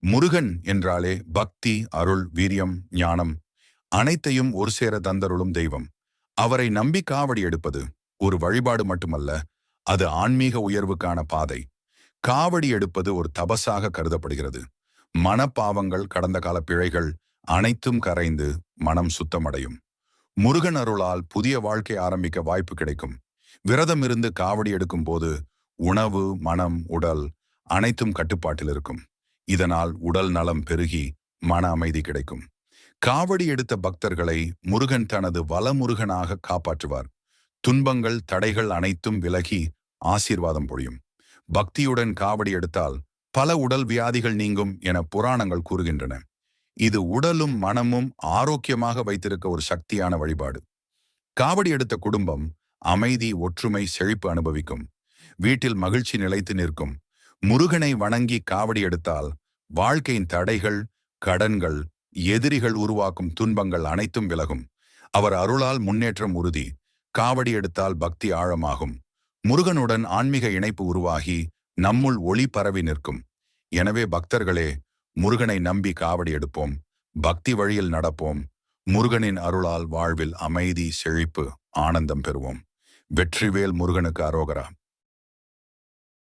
முருகன் என்றாலே பக்தி, அருள், வீரியம், ஞானம் அனைத்தையும் ஒரு சேர தந்தருளும் தெய்வம். அவரை நம்பி காவடி எடுப்பது ஒரு வழிபாடு மட்டுமல்ல, அது ஆன்மீக உயர்வுக்கான பாதை. காவடி எடுப்பது ஒரு தபசாக கருதப்படுகிறது. மனப்பாவங்கள், கடந்த கால பிழைகள் அனைத்தும் கரைந்து மனம் சுத்தமடையும். முருகன் அருளால் புதிய வாழ்க்கை ஆரம்பிக்க வாய்ப்பு கிடைக்கும். விரதம் இருந்து காவடி எடுக்கும் போது உணவு, மனம், உடல் அனைத்தும் கட்டுப்பாட்டில் இருக்கும். இதனால் உடல் நலம் பெருகி மன அமைதி கிடைக்கும். காவடி எடுத்த பக்தர்களை முருகன் தனது வலமுருகனாக காப்பாற்றுவார். துன்பங்கள், தடைகள் அனைத்தும் விலகி ஆசீர்வாதம் பொழியும். பக்தியுடன் காவடி எடுத்தால் பல உடல் வியாதிகள் நீங்கும் என புராணங்கள் கூறுகின்றன. இது உடலும் மனமும் ஆரோக்கியமாக வைத்திருக்க ஒரு சக்தியான வழிபாடு. காவடி எடுத்த குடும்பம் அமைதி, ஒற்றுமை, செழிப்பு அனுபவிக்கும். வீட்டில் மகிழ்ச்சி நிலைத்து நிற்கும். முருகனை வணங்கி காவடி எடுத்தால் வாழ்க்கையின் தடைகள், கடன்கள், எதிரிகள் உருவாக்கும் துன்பங்கள் அனைத்தும் விலகும். அவர் அருளால் முன்னேற்றம் உறுதி. காவடி எடுத்தால் பக்தி ஆழமாகும். முருகனுடன் ஆன்மீக இணைப்பு உருவாகி நம்முள் ஒளி பரவி நிற்கும். எனவே பக்தர்களே, முருகனை நம்பி காவடி எடுப்போம். பக்தி வழியில் நடப்போம். முருகனின் அருளால் வாழ்வில் அமைதி, செழிப்பு, ஆனந்தம் பெறுவோம். வெற்றிவேல் முருகனுக்கு அரோகரா.